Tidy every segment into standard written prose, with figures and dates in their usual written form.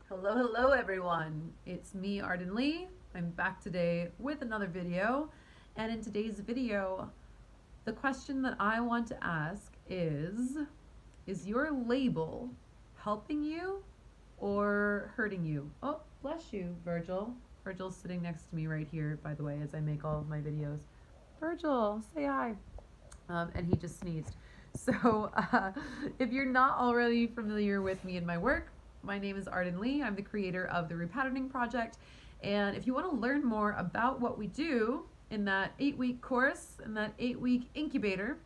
Hello everyone. It's me, Arden Lee. I'm back today with another video. And in today's video, the question that I want to ask is your label helping you or hurting you? Oh, bless you, Virgil. Virgil's sitting next to me right here, by the way, as I make all of my videos. Virgil, say hi. And he just sneezed. So, if you're not already familiar with me and my work, my name is Arden Lee. I'm the creator of the Repatterning Project. And if you want to learn more about what we do in that 8-week course, in that 8-week incubator,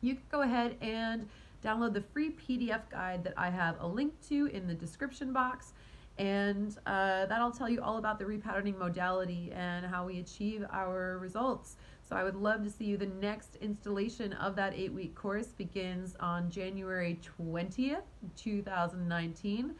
you can go ahead and download the free PDF guide that I have a link to in the description box. And that'll tell you all about the repatterning modality and how we achieve our results. So I would love to see you. The next installation of that 8-week course begins on January 20th, 2019.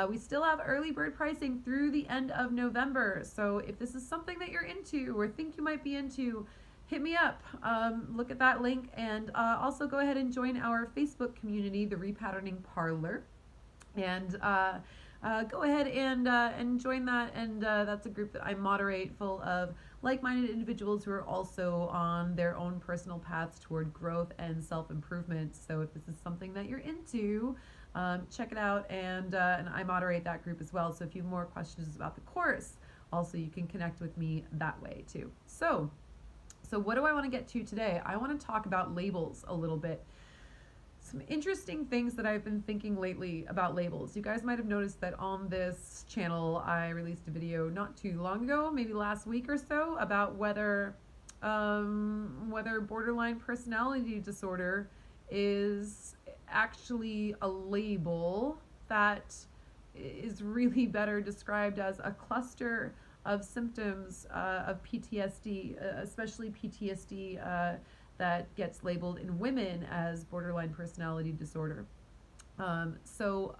We still have early bird pricing through the end of November. So if this is something that you're into or think you might be into, hit me up. Look at that link, and also go ahead and join our Facebook community, the Repatterning Parlor. And go ahead and join that. And that's a group that I moderate, full of like-minded individuals who are also on their own personal paths toward growth and self-improvement. So if this is something that you're into, check it out. And I moderate that group as well. So if you have more questions about the course, also you can connect with me that way too. So what do I want to get to today? I want to talk about labels a little bit. Some interesting things that I've been thinking lately about labels. You guys might have noticed that on this channel I released a video not too long ago, maybe last week or so, about whether borderline personality disorder is actually a label that is really better described as a cluster of symptoms of PTSD, especially PTSD that gets labeled in women as borderline personality disorder. So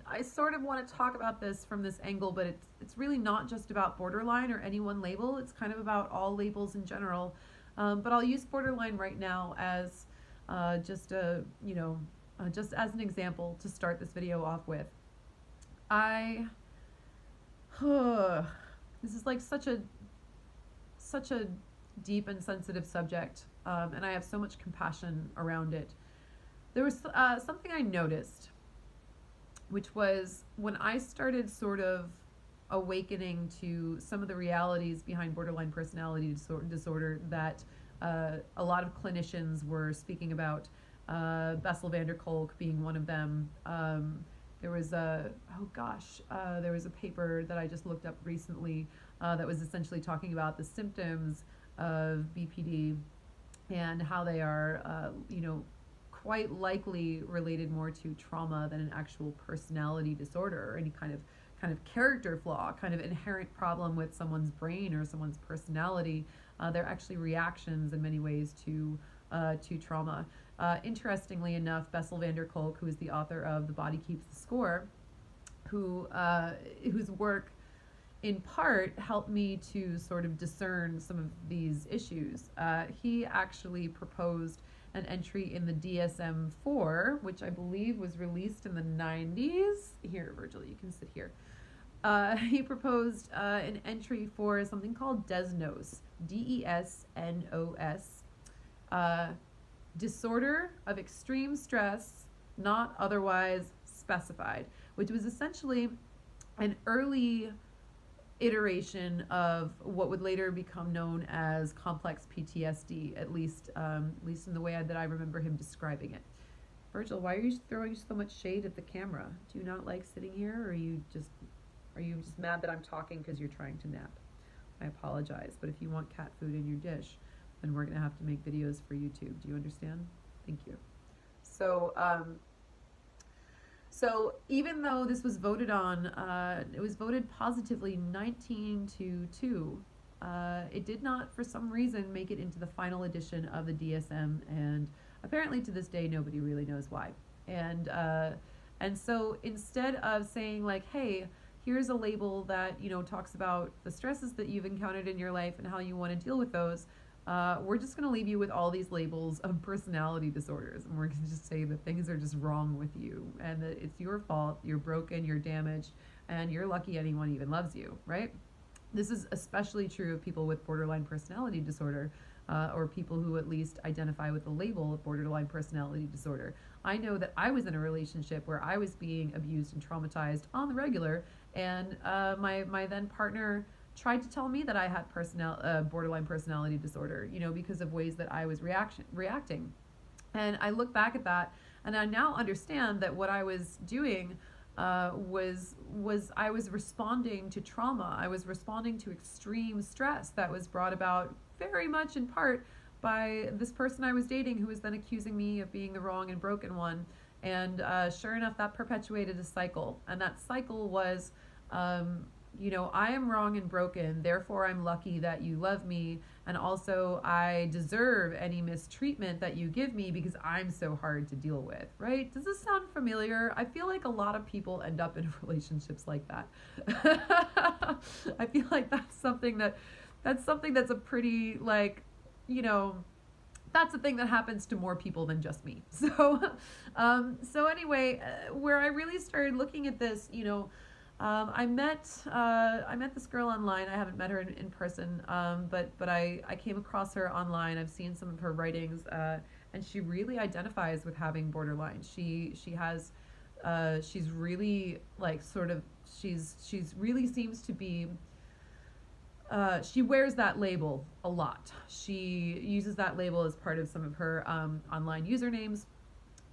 I sort of want to talk about this from this angle, but it's really not just about borderline or any one label. It's kind of about all labels in general. But I'll use borderline right now as just as an example to start this video off with. This is like such a deep and sensitive subject, and I have so much compassion around it. There was something I noticed, which was when I started sort of awakening to some of the realities behind borderline personality disorder that a lot of clinicians were speaking about, Bessel van der Kolk being one of them. There was there was a paper that I just looked up recently that was essentially talking about the symptoms of BPD and how they are, quite likely related more to trauma than an actual personality disorder or any kind of character flaw, kind of inherent problem with someone's brain or someone's personality. They're actually reactions in many ways to trauma. Interestingly enough, Bessel van der Kolk, who is the author of The Body Keeps the Score, whose work in part helped me to sort of discern some of these issues. He actually proposed an entry in the DSM-4, which I believe was released in the 90s. Here, Virgil, you can sit here. He proposed an entry for something called DESNOS, DESNOS, disorder of extreme stress, not otherwise specified, which was essentially an early iteration of what would later become known as complex PTSD, at least in the way that I remember him describing it. Virgil, why are you throwing so much shade at the camera? Do you not like sitting here, or are you just mad that I'm talking because you're trying to nap? I apologize, but if you want cat food in your dish, then we're gonna have to make videos for YouTube. Do you understand? Thank you. So even though this was voted on, it was voted positively 19-2. It did not, for some reason, make it into the final edition of the DSM, and apparently to this day nobody really knows why. And so instead of saying like, hey, here's a label that talks about the stresses that you've encountered in your life and how you want to deal with those, we're just going to leave you with all these labels of personality disorders, and we're going to just say that things are just wrong with you, and that it's your fault, you're broken, you're damaged, and you're lucky anyone even loves you, right? This is especially true of people with borderline personality disorder, or people who at least identify with the label of borderline personality disorder. I know that I was in a relationship where I was being abused and traumatized on the regular, and my then partner tried to tell me that I had borderline personality disorder, because of ways that I was reacting. And I look back at that, and I now understand that what I was doing was I was responding to trauma. I was responding to extreme stress that was brought about very much in part by this person I was dating, who was then accusing me of being the wrong and broken one. And sure enough, that perpetuated a cycle. And that cycle was, I am wrong and broken, therefore I'm lucky that you love me, and also I deserve any mistreatment that you give me because I'm so hard to deal with, right? Does this sound familiar? I feel like a lot of people end up in relationships like that. I feel like that's something that's a pretty, like, that's a thing that happens to more people than just me. So anyway, where I really started looking at this, I met this girl online. I haven't met her in person, but I came across her online. I've seen some of her writings, and she really identifies with having borderline. She has, she's really like she's really seems to be. She wears that label a lot. She uses that label as part of some of her online usernames,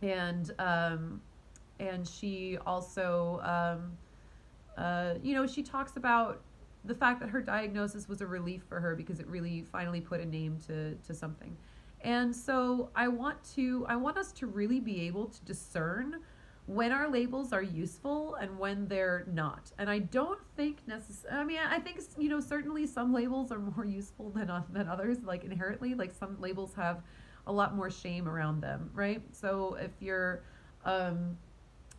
and she also. She talks about the fact that her diagnosis was a relief for her because it really finally put a name to something. And so I want us to really be able to discern when our labels are useful and when they're not. And I don't think I think, certainly some labels are more useful than others, like inherently, like some labels have a lot more shame around them, right? So if you're,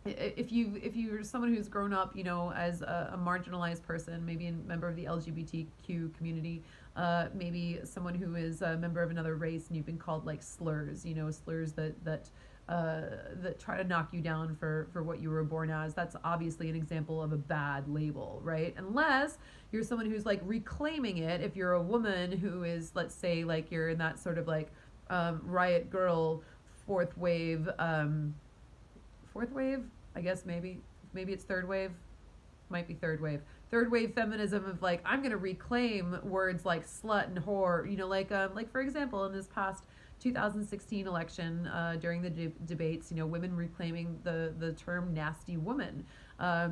if you're someone who's grown up, as a marginalized person, maybe a member of the LGBTQ community, maybe someone who is a member of another race, and you've been called like slurs, slurs that try to knock you down for what you were born as, that's obviously an example of a bad label, right? Unless you're someone who's like reclaiming it. If you're a woman who is, let's say, like you're in that sort of like riot girl, fourth wave, I guess maybe it's third wave, might be third wave feminism of like, I'm gonna reclaim words like slut and whore, like for example in this past 2016 election, during the debates, women reclaiming the term nasty woman,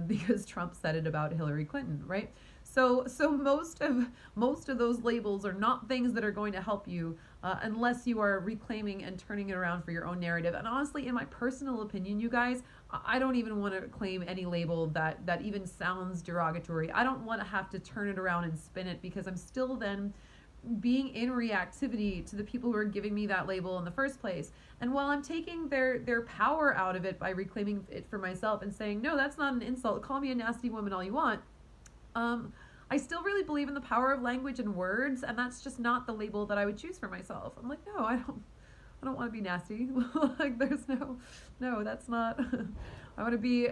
because Trump said it about Hillary Clinton, right? So most of those labels are not things that are going to help you, unless you are reclaiming and turning it around for your own narrative. And honestly, in my personal opinion, you guys, I don't even want to claim any label that even sounds derogatory. I don't want to have to turn it around and spin it, because I'm still then being in reactivity to the people who are giving me that label in the first place. And while I'm taking their power out of it by reclaiming it for myself and saying, no, that's not an insult, call me a nasty woman all you want, I still really believe in the power of language and words, and that's just not the label that I would choose for myself. I'm like, no, I don't want to be nasty. Like, there's no, that's not. I want to be,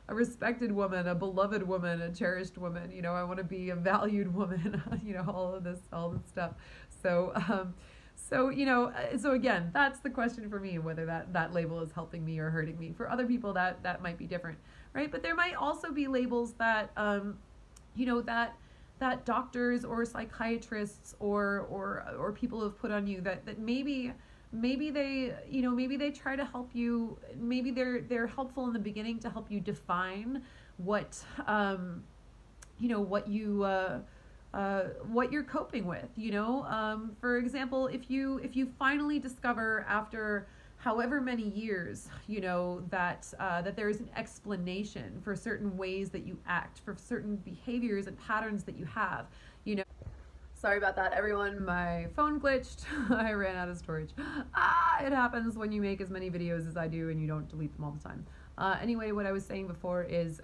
a respected woman, a beloved woman, a cherished woman. I want to be a valued woman. All this stuff. So again, that's the question for me, whether that label is helping me or hurting me. For other people, that might be different, right? But there might also be labels that, that doctors or psychiatrists or people have put on you that maybe they try to help you. Maybe they're helpful in the beginning to help you define what what you're coping with. For example, if you finally discover after however many years, that there is an explanation for certain ways that you act, for certain behaviors and patterns that you have, Sorry about that, everyone. My phone glitched. I ran out of storage. It happens when you make as many videos as I do and you don't delete them all the time. Anyway, what I was saying before is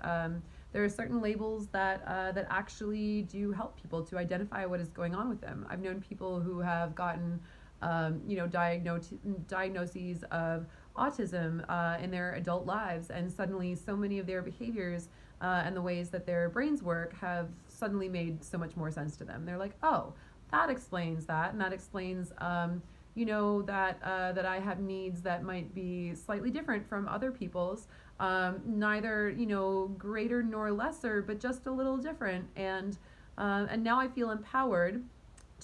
there are certain labels that that actually do help people to identify what is going on with them. I've known people who have gotten diagnoses of autism in their adult lives, and suddenly so many of their behaviors and the ways that their brains work have suddenly made so much more sense to them. They're like, oh, that explains that, and that explains that I have needs that might be slightly different from other people's, neither greater nor lesser, but just a little different. And now I feel empowered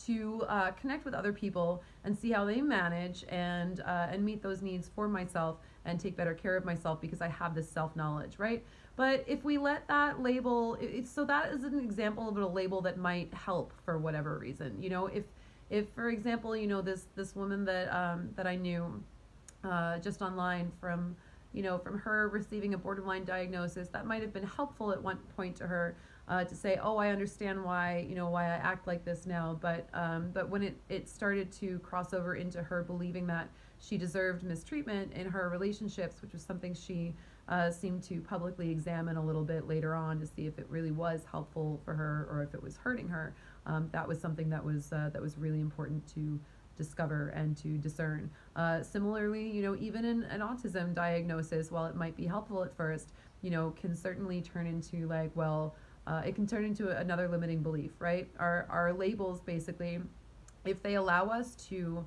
to connect with other people and see how they manage and meet those needs for myself and take better care of myself because I have this self-knowledge, right? But if we let that label, so that is an example of a label that might help for whatever reason. If for example, this woman that I knew just online from her receiving a borderline diagnosis, that might have been helpful at one point to her, to say, oh, I understand why I act like this now. But when it started to cross over into her believing that she deserved mistreatment in her relationships, which was something she seemed to publicly examine a little bit later on to see if it really was helpful for her or if it was hurting her. That was something that was really important to discover and to discern. Similarly, even in an autism diagnosis, while it might be helpful at first, can certainly turn into it can turn into another limiting belief, right? Our labels, basically, if they allow us to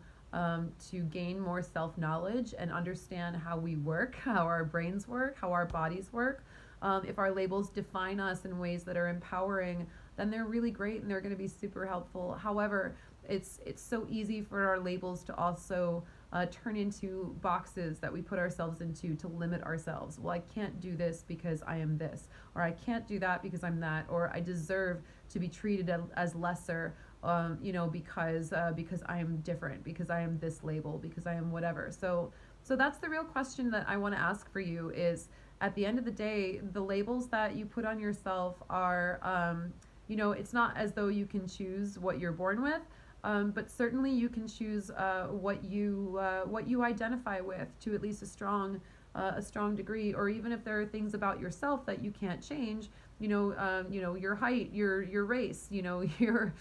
gain more self-knowledge and understand how we work, how our brains work, how our bodies work, if our labels define us in ways that are empowering, then they're really great and they're going to be super helpful. However, it's so easy for our labels to also turn into boxes that we put ourselves into to limit ourselves. Well, I can't do this because I am this, or I can't do that because I'm that, or I deserve to be treated as lesser, because I am different, because I am this label, because I am whatever. So that's the real question that I want to ask for you is, at the end of the day, the labels that you put on yourself are, it's not as though you can choose what you're born with, but certainly you can choose what you identify with to at least a strong degree. Or even if there are things about yourself that you can't change, your height, your race, your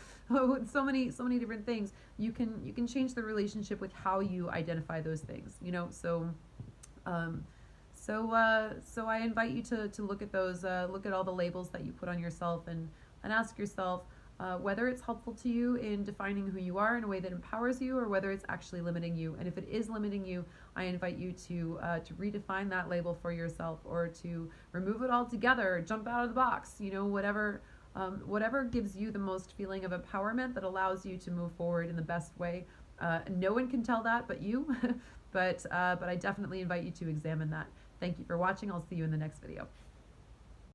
so many different things. You can change the relationship with how you identify those things. So I invite you to look at those, look at all the labels that you put on yourself, and ask yourself whether it's helpful to you in defining who you are in a way that empowers you, or whether it's actually limiting you. And if it is limiting you, I invite you to redefine that label for yourself, or to remove it altogether, jump out of the box, whatever gives you the most feeling of empowerment that allows you to move forward in the best way. No one can tell that but you, but I definitely invite you to examine that. Thank you for watching. I'll see you in the next video.